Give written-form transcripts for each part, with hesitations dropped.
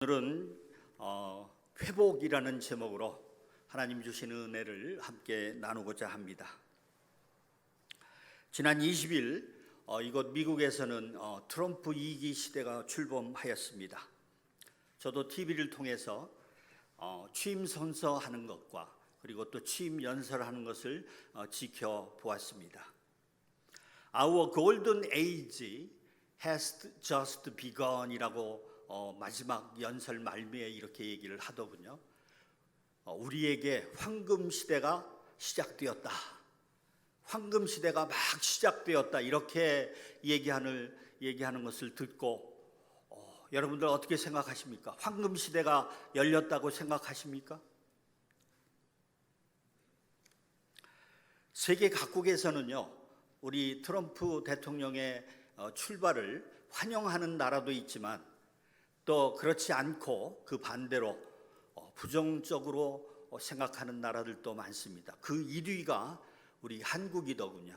오늘은 회복이라는 제목으로 하나님 주신 은혜를 함께 나누고자 합니다. 지난 20일 이곳 미국에서는 트럼프 2기 시대가 출범하였습니다. 저도 TV를 통해서 취임 선서하는 것과 그리고 또 취임 연설하는 것을 지켜보았습니다. Our golden age has just begun이라고 마지막 연설 말미에 이렇게 얘기를 하더군요. 우리에게 황금 시대가 시작되었다. 황금 시대가 막 시작되었다. 이렇게 얘기하는 것을 듣고 여러분들 어떻게 생각하십니까? 황금 시대가 열렸다고 생각하십니까? 세계 각국에서는요, 우리 트럼프 대통령의 출발을 환영하는 나라도 있지만 또 그렇지 않고 그 반대로 부정적으로 생각하는 나라들도 많습니다. 그 1위가 우리 한국이더군요.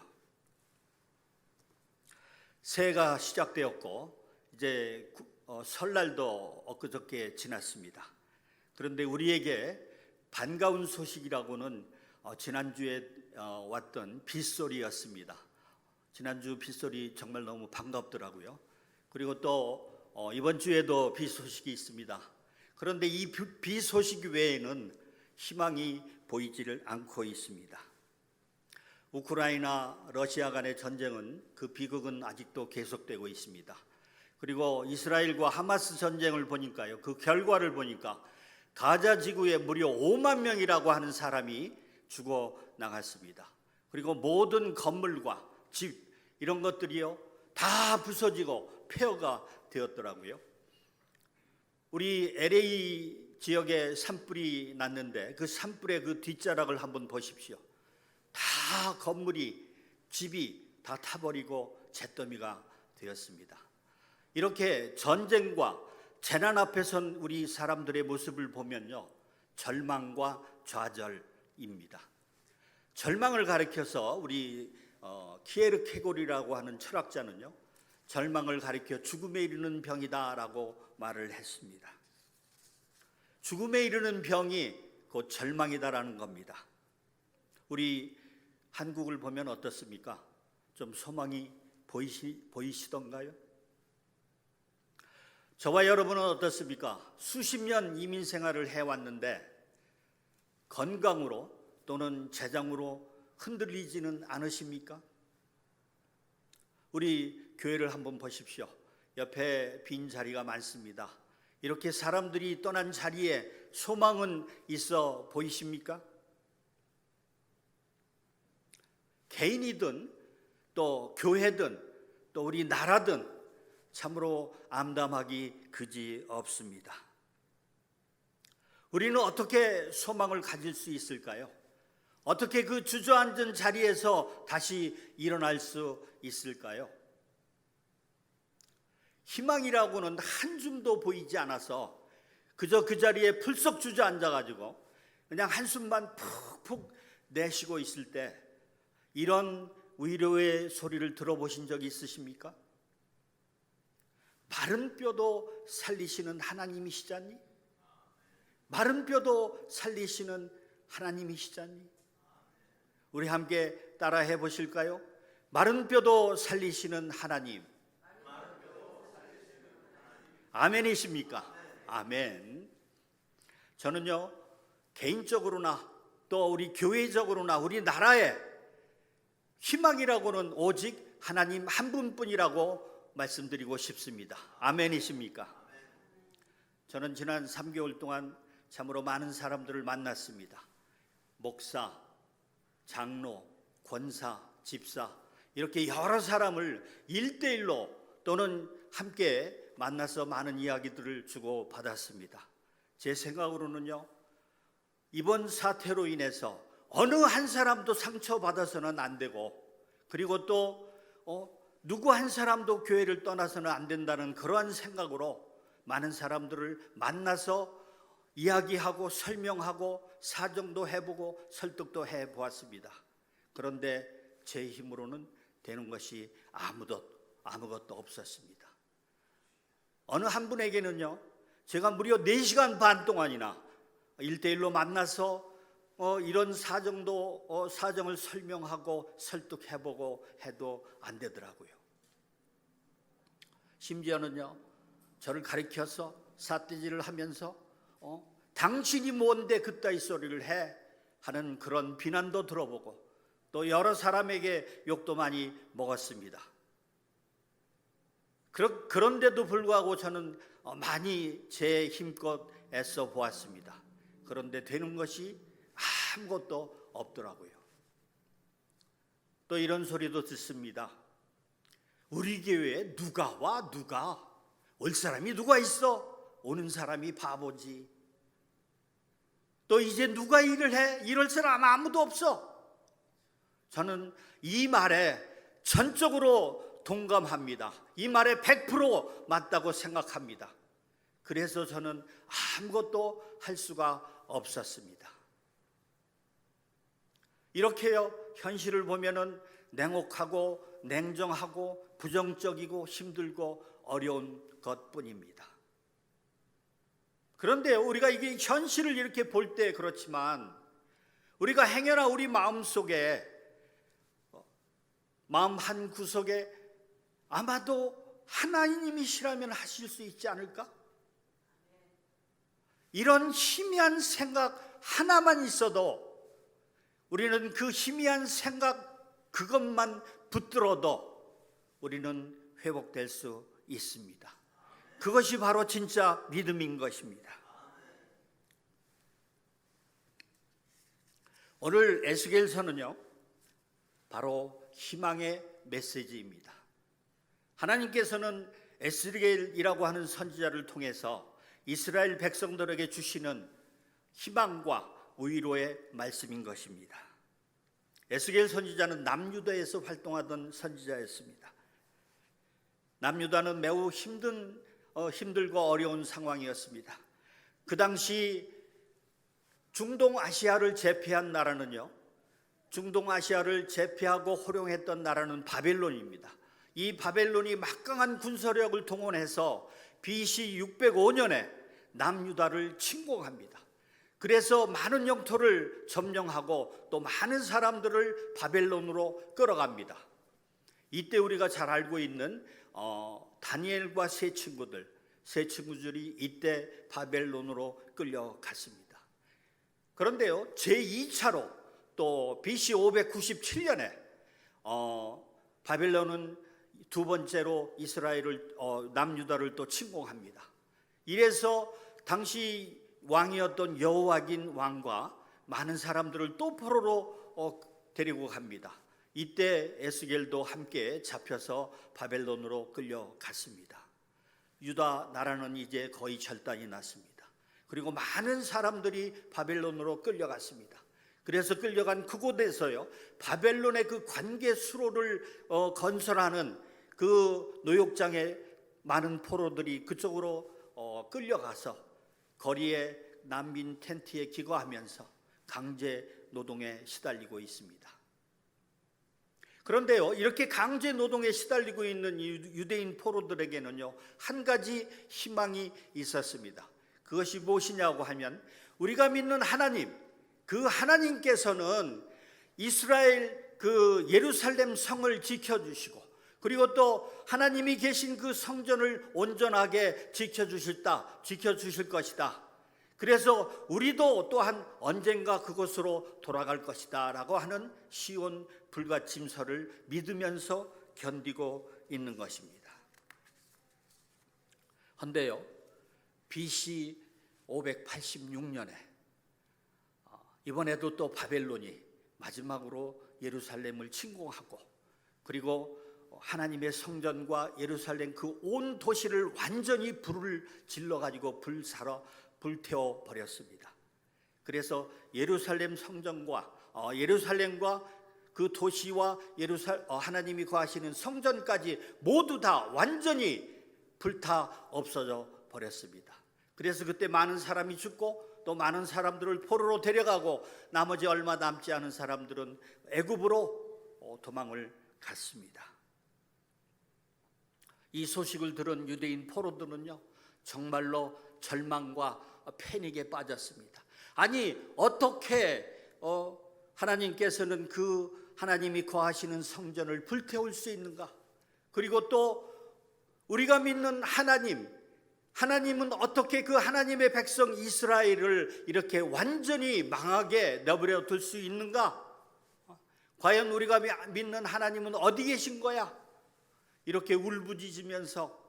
새해가 시작되었고 이제 설날도 엊그저께 지났습니다. 그런데 우리에게 반가운 소식이라고는 지난주에 왔던 빗소리였습니다. 지난주 빗소리 정말 너무 반갑더라고요. 그리고 또 이번 주에도 비 소식이 있습니다. 그런데 이 비 소식 외에는 희망이 보이지를 않고 있습니다. 우크라이나 러시아 간의 전쟁은 그 비극은 아직도 계속되고 있습니다. 그리고 이스라엘과 하마스 전쟁을 보니까요, 그 결과를 보니까 가자 지구에 무려 5만 명이라고 하는 사람이 죽어 나갔습니다. 그리고 모든 건물과 집 이런 것들이요 다 부서지고 폐허가 되었더라고요. 우리 LA 지역에 산불이 났는데 그 산불의 그 뒷자락을 한번 보십시오. 다 건물이 집이 다 타버리고 잿더미가 되었습니다. 이렇게 전쟁과 재난 앞에 선 우리 사람들의 모습을 보면요, 절망과 좌절입니다. 절망을 가리켜서 우리 키에르케고리라고 하는 철학자는요, 절망을 가리켜 죽음에 이르는 병이다라고 말을 했습니다. 죽음에 이르는 병이 곧 절망이다라는 겁니다. 우리 한국을 보면 어떻습니까? 좀 소망이 보이시던가요? 저와 여러분은 어떻습니까? 수십 년 이민 생활을 해왔는데 건강으로 또는 재정으로 흔들리지는 않으십니까? 우리 교회를 한번 보십시오. 옆에 빈 자리가 많습니다. 이렇게 사람들이 떠난 자리에 소망은 있어 보이십니까? 개인이든 또 교회든 또 우리 나라든 참으로 암담하기 그지 없습니다. 우리는 어떻게 소망을 가질 수 있을까요? 어떻게 그 주저앉은 자리에서 다시 일어날 수 있을까요? 희망이라고는 한 줌도 보이지 않아서 그저 그 자리에 풀썩 주저앉아가지고 그냥 한숨만 푹푹 내쉬고 있을 때 이런 위로의 소리를 들어보신 적이 있으십니까? 마른 뼈도 살리시는 하나님이시잖니? 마른 뼈도 살리시는 하나님이시잖니? 우리 함께 따라 해보실까요? 마른 뼈도 살리시는 하나님. 아멘이십니까? 아멘. 저는요, 개인적으로나 또 우리 교회적으로나 우리 나라에 희망이라고는 오직 하나님 한 분뿐이라고 말씀드리고 싶습니다. 아멘이십니까? 저는 지난 3개월 동안 참으로 많은 사람들을 만났습니다. 목사, 장로, 권사, 집사 이렇게 여러 사람을 1대1로 또는 함께 만나서 많은 이야기들을 주고받았습니다. 제 생각으로는요, 이번 사태로 인해서 어느 한 사람도 상처받아서는 안 되고 그리고 또 누구 한 사람도 교회를 떠나서는 안 된다는 그러한 생각으로 많은 사람들을 만나서 이야기하고 설명하고 사정도 해보고 설득도 해보았습니다. 그런데 제 힘으로는 되는 것이 아무것도 없었습니다. 어느 한 분에게는요, 제가 무려 4시간 반 동안이나 1대1로 만나서 이런 사정을 설명하고 설득해보고 해도 안 되더라고요. 심지어는요, 저를 가리켜서 삿대질을 하면서 당신이 뭔데 그따위 소리를 해? 하는 그런 비난도 들어보고 또 여러 사람에게 욕도 많이 먹었습니다. 그런데도 불구하고 저는 많이 제 힘껏 애써 보았습니다. 그런데 되는 것이 아무것도 없더라고요. 또 이런 소리도 듣습니다. 우리 교회에 누가 와? 누가? 올 사람이 누가 있어? 오는 사람이 바보지. 또 이제 누가 일을 해? 이럴 사람 아무도 없어. 저는 이 말에 전적으로 동감합니다. 이 말에 100% 맞다고 생각합니다. 그래서 저는 아무것도 할 수가 없었습니다. 이렇게요, 현실을 보면은 냉혹하고 냉정하고 부정적이고 힘들고 어려운 것뿐입니다. 그런데 우리가 이게 현실을 이렇게 볼 때 그렇지만 우리가 행여나 우리 마음속에 마음 한 구석에 아마도 하나님이시라면 하실 수 있지 않을까? 이런 희미한 생각 하나만 있어도 우리는 그 희미한 생각 그것만 붙들어도 우리는 회복될 수 있습니다. 그것이 바로 진짜 믿음인 것입니다. 오늘 에스겔서는요, 바로 희망의 메시지입니다. 하나님께서는 에스겔이라고 하는 선지자를 통해서 이스라엘 백성들에게 주시는 희망과 위로의 말씀인 것입니다. 에스겔 선지자는 남유다에서 활동하던 선지자였습니다. 남유다는 매우 힘들고 어려운 상황이었습니다. 그 당시 중동아시아를 제패한 나라는요, 중동아시아를 제패하고 호령했던 나라는 바벨론입니다. 이 바벨론이 막강한 군사력을 동원해서 BC 605년에 남유다를 침공합니다. 그래서 많은 영토를 점령하고 또 많은 사람들을 바벨론으로 끌어갑니다. 이때 우리가 잘 알고 있는 다니엘과 세 친구들이 이때 바벨론으로 끌려갔습니다. 그런데요, 제2차로 또 BC 597년에 바벨론은 두 번째로 이스라엘을 남유다를 또 침공합니다. 이래서 당시 왕이었던 여호와긴 왕과 많은 사람들을 또 포로로 데리고 갑니다. 이때 에스겔도 함께 잡혀서 바벨론으로 끌려갔습니다. 유다 나라는 이제 거의 절단이 났습니다. 그리고 많은 사람들이 바벨론으로 끌려갔습니다. 그래서 끌려간 그곳에서요, 바벨론의 그 관계 수로를 건설하는 그 노역장에 많은 포로들이 그쪽으로 끌려가서 거리에 난민 텐트에 기거하면서 강제 노동에 시달리고 있습니다. 그런데요, 이렇게 강제 노동에 시달리고 있는 유대인 포로들에게는요, 한 가지 희망이 있었습니다. 그것이 무엇이냐고 하면 우리가 믿는 하나님, 그 하나님께서는 이스라엘 그 예루살렘 성을 지켜주시고, 그리고 또 하나님이 계신 그 성전을 온전하게 지켜주실 것이다. 그래서 우리도 또한 언젠가 그곳으로 돌아갈 것이다 라고 하는 시온 불가침설을 믿으면서 견디고 있는 것입니다. 그런데요, BC 586년에 이번에도 또 바벨론이 마지막으로 예루살렘을 침공하고, 그리고 하나님의 성전과 예루살렘 그 온 도시를 완전히 불을 질러가지고 불태워 버렸습니다. 그래서 예루살렘 성전과 예루살렘과 그 도시와 하나님이 거하시는 성전까지 모두 다 완전히 불타 없어져 버렸습니다. 그래서 그때 많은 사람이 죽고 또 많은 사람들을 포로로 데려가고 나머지 얼마 남지 않은 사람들은 애굽으로 도망을 갔습니다. 이 소식을 들은 유대인 포로들은요, 정말로 절망과 패닉에 빠졌습니다. 아니 어떻게 하나님께서는 그 하나님이 거하시는 성전을 불태울 수 있는가? 그리고 또 우리가 믿는 하나님은 어떻게 그 하나님의 백성 이스라엘을 이렇게 완전히 망하게 내버려 둘 수 있는가? 과연 우리가 믿는 하나님은 어디 계신 거야? 이렇게 울부짖으면서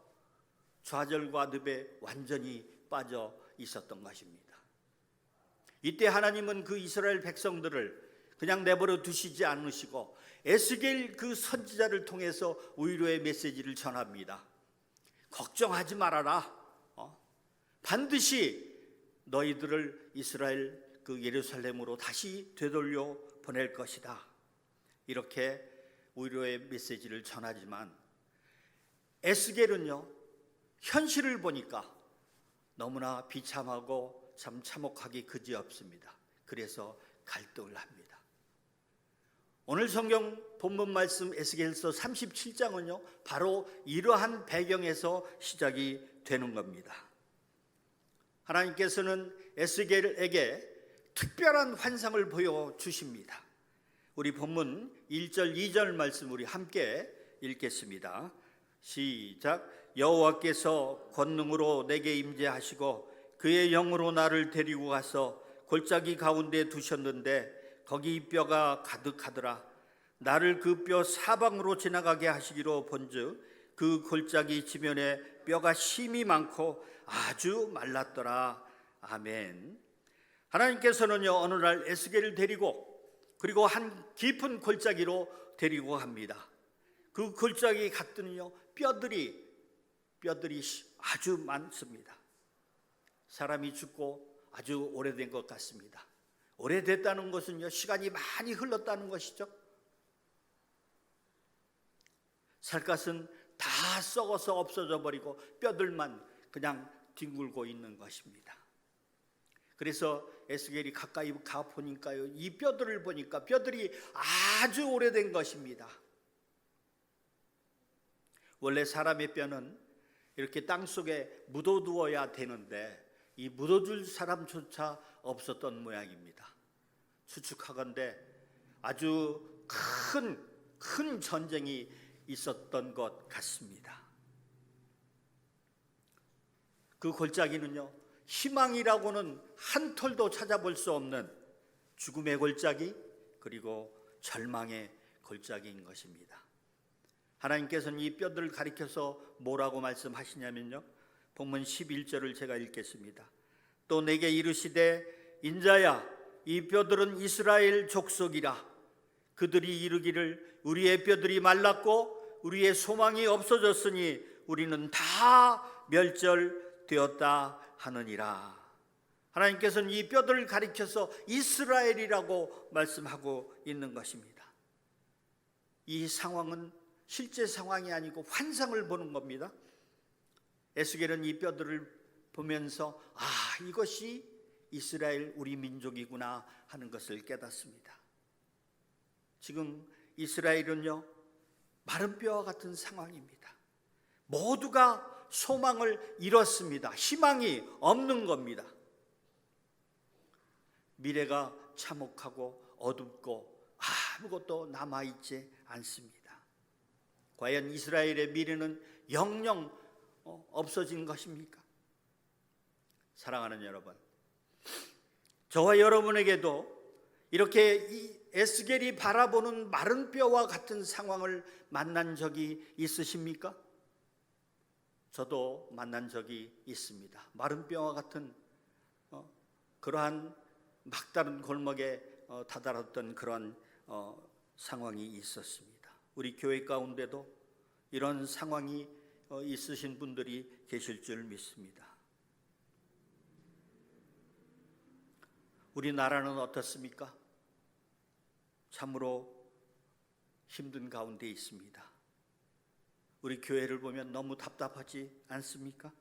좌절과 늪에 완전히 빠져 있었던 것입니다. 이때 하나님은 그 이스라엘 백성들을 그냥 내버려 두시지 않으시고 에스겔 그 선지자를 통해서 위로의 메시지를 전합니다. 걱정하지 말아라. 반드시 너희들을 이스라엘 그 예루살렘으로 다시 되돌려 보낼 것이다. 이렇게 위로의 메시지를 전하지만 에스겔은요, 현실을 보니까 너무나 비참하고 참 참혹하기 그지없습니다. 그래서 갈등을 합니다. 오늘 성경 본문 말씀 에스겔서 37장은요 바로 이러한 배경에서 시작이 되는 겁니다. 하나님께서는 에스겔에게 특별한 환상을 보여주십니다. 우리 본문 1절 2절 말씀 우리 함께 읽겠습니다. 시작. 여호와께서 권능으로 내게 임재하시고 그의 영으로 나를 데리고 가서 골짜기 가운데 두셨는데 거기 뼈가 가득하더라. 나를 그 뼈 사방으로 지나가게 하시기로 본즉 그 골짜기 지면에 뼈가 심이 많고 아주 말랐더라. 아멘. 하나님께서는요 어느 날 에스겔을 데리고 그리고 한 깊은 골짜기로 데리고 갑니다. 그 골짜기 갔더니요 뼈들이 아주 많습니다. 사람이 죽고 아주 오래된 것 같습니다. 오래됐다는 것은요 시간이 많이 흘렀다는 것이죠. 살갗은 다 썩어서 없어져 버리고 뼈들만 그냥 뒹굴고 있는 것입니다. 그래서 에스겔이 가까이 가 보니까요 이 뼈들을 보니까 뼈들이 아주 오래된 것입니다. 원래 사람의 뼈는 이렇게 땅속에 묻어두어야 되는데 이 묻어줄 사람조차 없었던 모양입니다. 추측하건대 아주 큰 전쟁이 있었던 것 같습니다. 그 골짜기는요 희망이라고는 한 톨도 찾아볼 수 없는 죽음의 골짜기 그리고 절망의 골짜기인 것입니다. 하나님께서는 이 뼈들을 가리켜서 뭐라고 말씀하시냐면요 본문 11절을 제가 읽겠습니다. 또 내게 이르시되 인자야 이 뼈들은 이스라엘 족속이라. 그들이 이르기를 우리의 뼈들이 말랐고 우리의 소망이 없어졌으니 우리는 다 멸절되었다 하느니라. 하나님께서는 이 뼈들을 가리켜서 이스라엘이라고 말씀하고 있는 것입니다. 이 상황은 실제 상황이 아니고 환상을 보는 겁니다. 에스겔은 이 뼈들을 보면서 이것이 이스라엘 우리 민족이구나 하는 것을 깨닫습니다. 지금 이스라엘은요 마른 뼈와 같은 상황입니다. 모두가 소망을 잃었습니다. 희망이 없는 겁니다. 미래가 참혹하고 어둡고 아무것도 남아있지 않습니다. 과연 이스라엘의 미래는 영영 없어진 것입니까? 사랑하는 여러분, 저와 여러분에게도 이렇게 이 에스겔이 바라보는 마른 뼈와 같은 상황을 만난 적이 있으십니까? 저도 만난 적이 있습니다. 마른 뼈와 같은 그러한 막다른 골목에 다다랐던 그런 상황이 있었습니다. 우리 교회 가운데도 이런 상황이 있으신 분들이 계실 줄 믿습니다. 우리나라는 어떻습니까? 참으로 힘든 가운데 있습니다. 우리 교회를 보면 너무 답답하지 않습니까?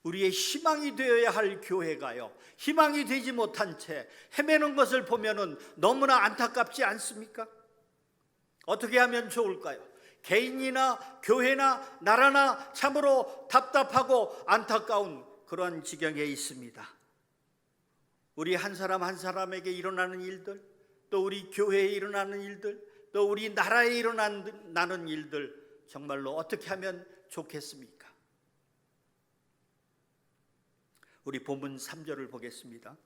우리의 희망이 되어야 할 교회가요 희망이 되지 못한 채 헤매는 것을 보면 너무나 안타깝지 않습니까? 어떻게 하면 좋을까요? 개인이나 교회나 나라나 참으로 답답하고 안타까운 그런 지경에 있습니다. 우리 한 사람 한 사람에게 일어나는 일들, 또 우리 교회에 일어나는 일들, 또 우리 나라에 일어나는 일들 정말로 어떻게 하면 좋겠습니까? 우리 본문 3절을 보겠습니다.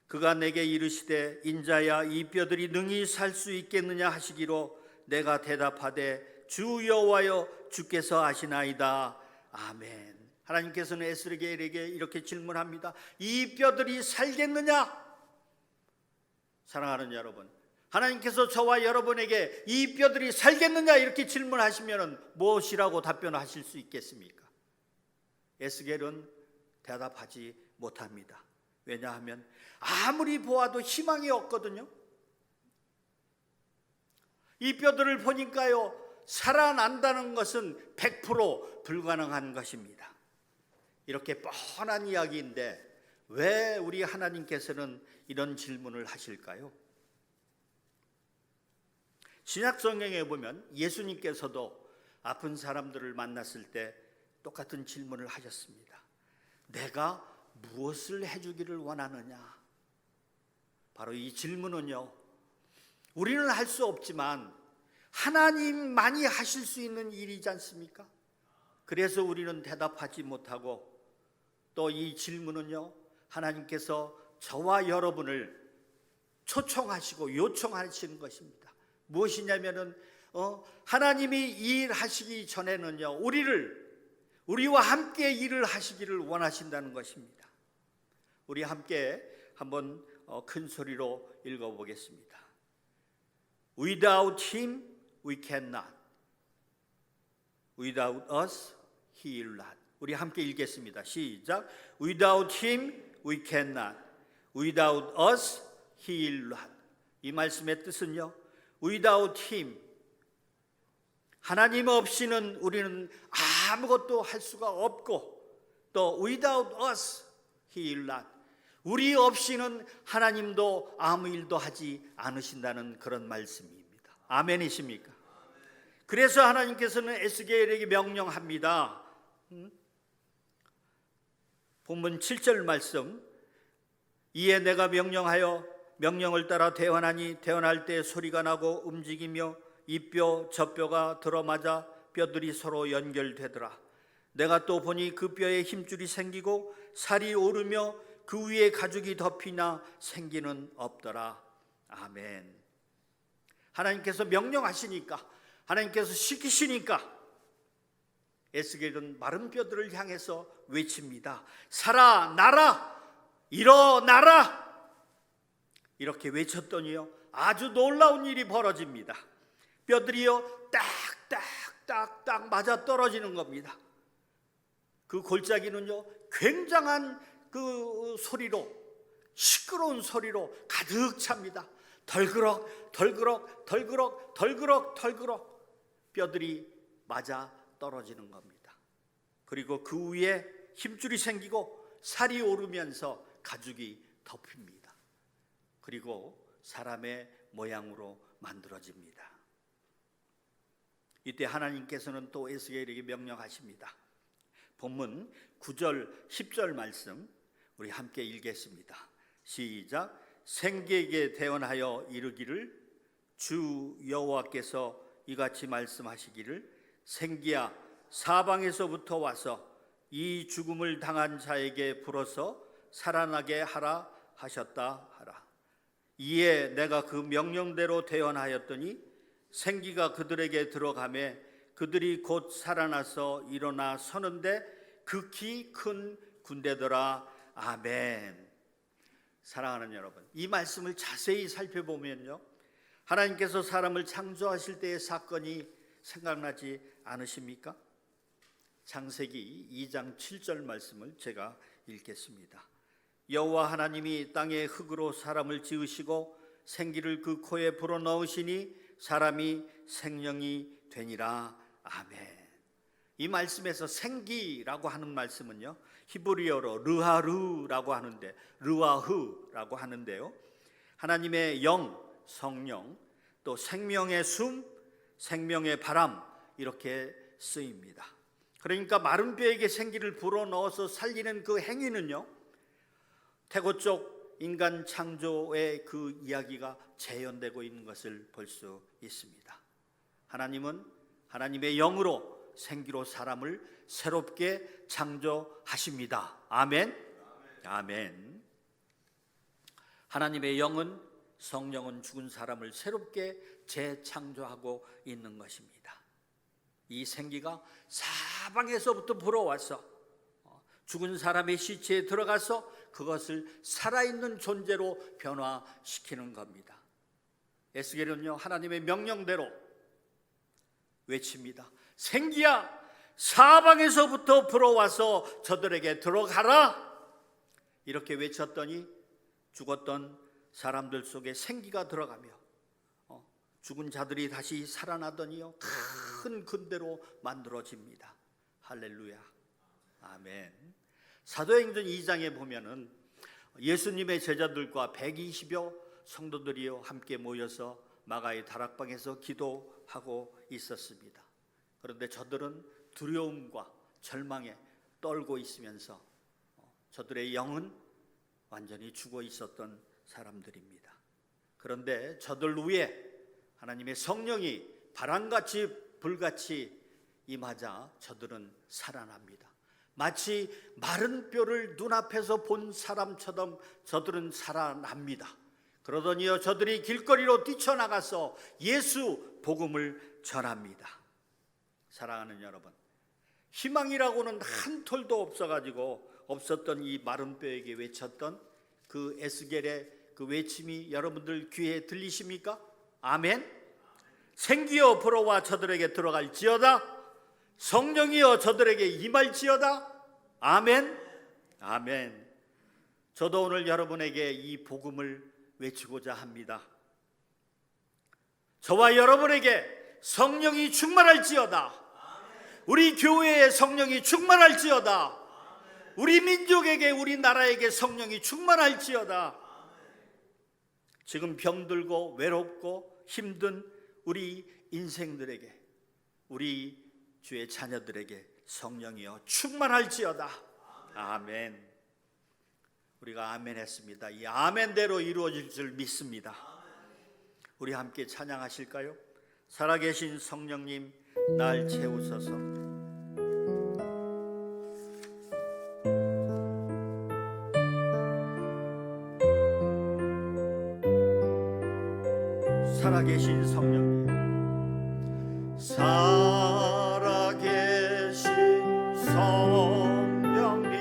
그가 내게 이르시되 인자야 이 뼈들이 능히 살 수 있겠느냐 하시기로 내가 대답하되 주 여호와여 주께서 아시나이다. 아멘. 하나님께서는 에스겔에게 이렇게 질문합니다. 이 뼈들이 살겠느냐? 사랑하는 여러분, 하나님께서 저와 여러분에게 이 뼈들이 살겠느냐 이렇게 질문하시면 무엇이라고 답변하실 수 있겠습니까? 에스겔은 대답하지 못합니다. 왜냐하면 아무리 보아도 희망이 없거든요. 이 뼈들을 보니까요, 살아난다는 것은 100% 불가능한 것입니다. 이렇게 뻔한 이야기인데 왜 우리 하나님께서는 이런 질문을 하실까요? 신약 성경에 보면 예수님께서도 아픈 사람들을 만났을 때 똑같은 질문을 하셨습니다. 내가 무엇을 해주기를 원하느냐? 바로 이 질문은요, 우리는 할 수 없지만 하나님만이 하실 수 있는 일이지 않습니까? 그래서 우리는 대답하지 못하고, 또 이 질문은요, 하나님께서 저와 여러분을 초청하시고 요청하시는 것입니다. 무엇이냐면은 하나님이 이 일 하시기 전에는요, 우리와 함께 일을 하시기를 원하신다는 것입니다. 우리 함께 한번 큰 소리로 읽어보겠습니다. Without him we cannot. Without us he will not. 우리 함께 읽겠습니다. 시작. Without him we cannot. Without us he will not. 이 말씀의 뜻은요, Without him, 하나님 없이는 우리는 아무것도 할 수가 없고, 또 without us he will not, 우리 없이는 하나님도 아무 일도 하지 않으신다는 그런 말씀입니다. 아멘이십니까? 그래서 하나님께서는 에스겔에게 명령합니다. 본문 7절 말씀, 이에 내가 명령을 따라 대언하니 대언할 때 소리가 나고 움직이며 이 뼈 저 뼈가 들어맞아 뼈들이 서로 연결되더라. 내가 또 보니 그 뼈에 힘줄이 생기고 살이 오르며 그 위에 가죽이 덮이나 생기는 없더라. 아멘. 하나님께서 명령하시니까, 하나님께서 시키시니까 에스겔은 마른 뼈들을 향해서 외칩니다. 살아나라, 일어나라. 이렇게 외쳤더니요, 아주 놀라운 일이 벌어집니다. 뼈들이요 딱딱딱딱 맞아 떨어지는 겁니다. 그 골짜기는요 굉장한 그 소리로, 시끄러운 소리로 가득 찹니다. 덜그럭 덜그럭 덜그럭 덜그럭 덜그럭 뼈들이 맞아 떨어지는 겁니다. 그리고 그 위에 힘줄이 생기고 살이 오르면서 가죽이 덮입니다. 그리고 사람의 모양으로 만들어집니다. 이때 하나님께서는 또 에스겔에게 명령하십니다. 본문 9절 10절 말씀 우리 함께 읽겠습니다. 시작. 생기에게 대언하여 이르기를 주 여호와께서 이같이 말씀하시기를 생기야 사방에서부터 와서 이 죽음을 당한 자에게 불어서 살아나게 하라 하셨다 하라. 이에 내가 그 명령대로 대언하였더니 생기가 그들에게 들어가매 그들이 곧 살아나서 일어나 서는데 극히 큰 군대더라. 아멘. 사랑하는 여러분, 이 말씀을 자세히 살펴보면요, 하나님께서 사람을 창조하실 때의 사건이 생각나지 않으십니까? 창세기 2장 7절 말씀을 제가 읽겠습니다. 여호와 하나님이 땅의 흙으로 사람을 지으시고 생기를 그 코에 불어넣으시니 사람이 생명이 되니라. 아멘. 이 말씀에서 생기라고 하는 말씀은요, 히브리어로 르하르라고 하는데, 르와흐라고 하는데요, 하나님의 영, 성령, 또 생명의 숨, 생명의 바람 이렇게 쓰입니다. 그러니까 마른 뼈에게 생기를 불어넣어서 살리는 그 행위는요, 태고 쪽 인간 창조의 그 이야기가 재현되고 있는 것을 볼 수 있습니다. 하나님은 하나님의 영으로 생기로 사람을 새롭게 창조하십니다. 아멘. 아멘. 하나님의 영은, 성령은 죽은 사람을 새롭게 재창조하고 있는 것입니다. 이 생기가 사방에서부터 불어와서 죽은 사람의 시체에 들어가서 그것을 살아있는 존재로 변화시키는 겁니다. 에스겔은요, 하나님의 명령대로 외칩니다. 생기야, 사방에서부터 불어와서 저들에게 들어가라. 이렇게 외쳤더니 죽었던 사람들 속에 생기가 들어가며 죽은 자들이 다시 살아나더니요, 큰 근대로 만들어집니다. 할렐루야. 아멘. 사도행전 2장에 보면은 예수님의 제자들과 120여 성도들이요 함께 모여서 마가의 다락방에서 기도하고 있었습니다. 그런데 저들은 두려움과 절망에 떨고 있으면서 저들의 영은 완전히 죽어 있었던 사람들입니다. 그런데 저들 위에 하나님의 성령이 바람같이 불같이 임하자 저들은 살아납니다. 마치 마른 뼈를 눈앞에서 본 사람처럼 저들은 살아납니다. 그러더니요, 저들이 길거리로 뛰쳐나가서 예수 복음을 전합니다. 사랑하는 여러분, 희망이라고는 한 톨도 없었던 이 마른 뼈에게 외쳤던 그 에스겔의 그 외침이 여러분들 귀에 들리십니까? 아멘. 생기여 불어와 저들에게 들어갈지어다. 성령이여 저들에게 임할지어다. 아멘. 아멘. 저도 오늘 여러분에게 이 복음을 외치고자 합니다. 저와 여러분에게 성령이 충만할지어다. 우리 교회에 성령이 충만할지어다. 우리 민족에게, 우리 나라에게 성령이 충만할지어다. 지금 병들고 외롭고 힘든 우리 인생들에게, 우리 주의 자녀들에게 성령이여 충만할지어다. 아멘. 우리가 아멘 했습니다. 이 아멘대로 이루어질 줄 믿습니다. 우리 함께 찬양하실까요? 살아계신 성령님, 날 채우소서. 살아계신 성령님, 살아계신 성령님,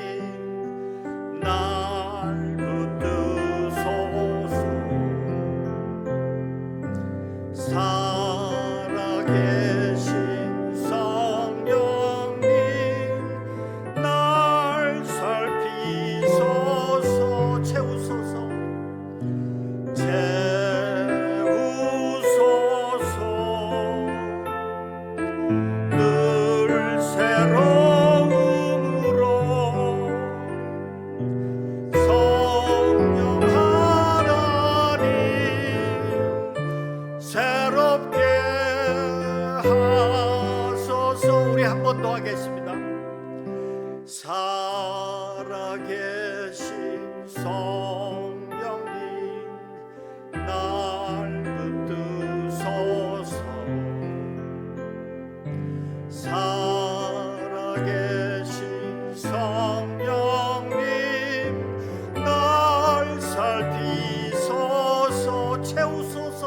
날 붙드소서. 살아계신 성령님, 날 살피소서. 채우소서. 더 하겠습니다. 살아계신 성령님, 날 붙드소서. 살아계신 성령님, 날 살피소서. 채우소서.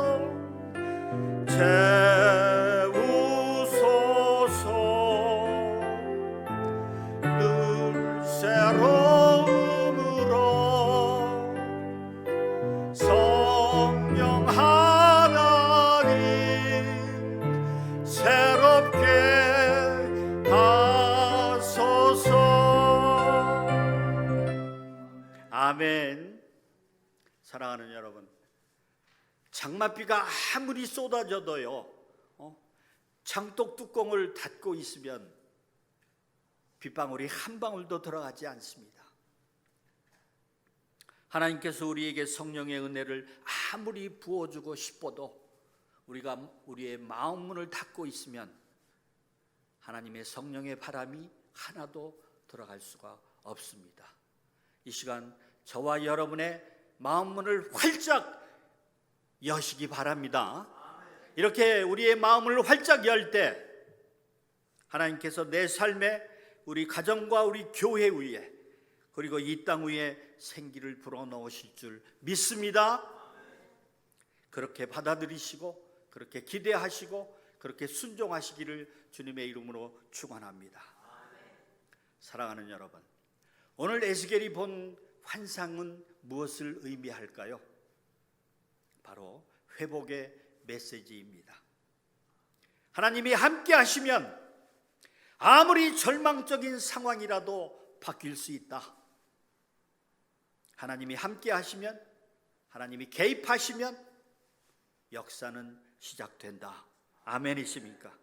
새로움으로 성령 하나님, 새롭게 하소서. 아멘. 사랑하는 여러분, 장맛비가 아무리 쏟아져도요, 장독 뚜껑을 닫고 있으면 빗방울이 한 방울도 들어가지 않습니다. 하나님께서 우리에게 성령의 은혜를 아무리 부어주고 싶어도 우리가 우리의 마음 문을 닫고 있으면 하나님의 성령의 바람이 하나도 들어갈 수가 없습니다. 이 시간 저와 여러분의 마음 문을 활짝 여시기 바랍니다. 이렇게 우리의 마음을 활짝 열 때 하나님께서 내 삶에 우리 가정과 우리 교회 위에 그리고 이 땅 위에 생기를 불어넣으실 줄 믿습니다. 그렇게 받아들이시고 그렇게 기대하시고 그렇게 순종하시기를 주님의 이름으로 축원합니다. 사랑하는 여러분, 오늘 에스겔이 본 환상은 무엇을 의미할까요? 바로 회복의 메시지입니다. 하나님이 함께 하시면 아무리 절망적인 상황이라도 바뀔 수 있다. 하나님이 함께 하시면, 하나님이 개입하시면 역사는 시작된다. 아멘이십니까?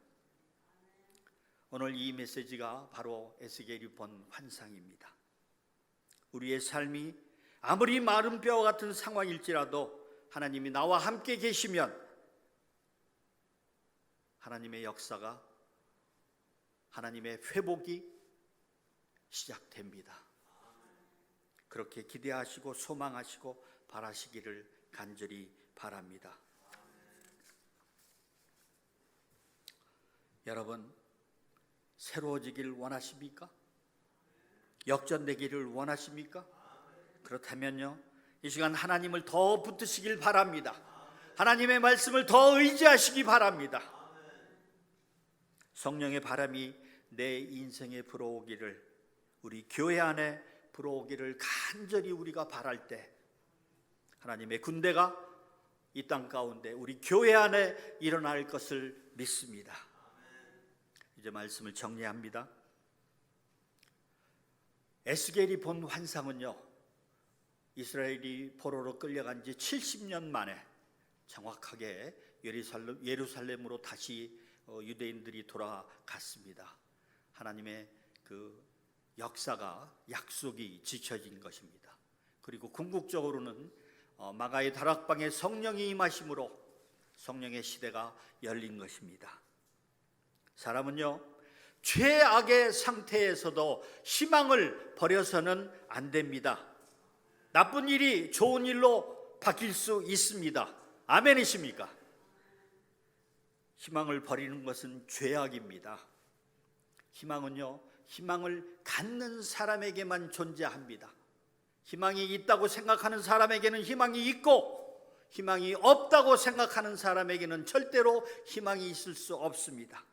오늘 이 메시지가 바로 에스겔이 본 환상입니다. 우리의 삶이 아무리 마른 뼈와 같은 상황일지라도 하나님이 나와 함께 계시면 하나님의 역사가, 하나님의 회복이 시작됩니다. 그렇게 기대하시고 소망하시고 바라시기를 간절히 바랍니다. 여러분, 새로워지기를 원하십니까? 역전되기를 원하십니까? 그렇다면요, 이 시간 하나님을 더 붙드시길 바랍니다. 하나님의 말씀을 더 의지하시기 바랍니다. 성령의 바람이 내 인생에 불어오기를, 우리 교회 안에 불어오기를 간절히 우리가 바랄 때 하나님의 군대가 이 땅 가운데 우리 교회 안에 일어날 것을 믿습니다. 이제 말씀을 정리합니다. 에스겔이 본 환상은요, 이스라엘이 포로로 끌려간 지 70년 만에 정확하게 예루살렘으로 다시 유대인들이 돌아갔습니다. 하나님의 그 역사가, 약속이 지켜진 것입니다. 그리고 궁극적으로는 마가의 다락방에 성령이 임하심으로 성령의 시대가 열린 것입니다. 사람은요, 최악의 상태에서도 희망을 버려서는 안 됩니다. 나쁜 일이 좋은 일로 바뀔 수 있습니다. 아멘이십니까? 희망을 버리는 것은 죄악입니다. 희망은요, 희망을 갖는 사람에게만 존재합니다. 희망이 있다고 생각하는 사람에게는 희망이 있고, 희망이 없다고 생각하는 사람에게는 절대로 희망이 있을 수 없습니다.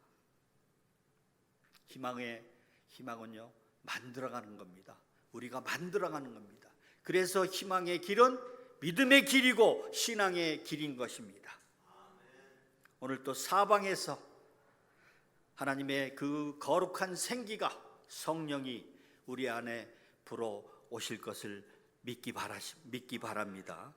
희망은요, 만들어가는 겁니다. 우리가 만들어가는 겁니다. 그래서 희망의 길은 믿음의 길이고 신앙의 길인 것입니다. 오늘 또 사방에서 하나님의 그 거룩한 생기가, 성령이 우리 안에 불어오실 것을 믿기 바랍니다.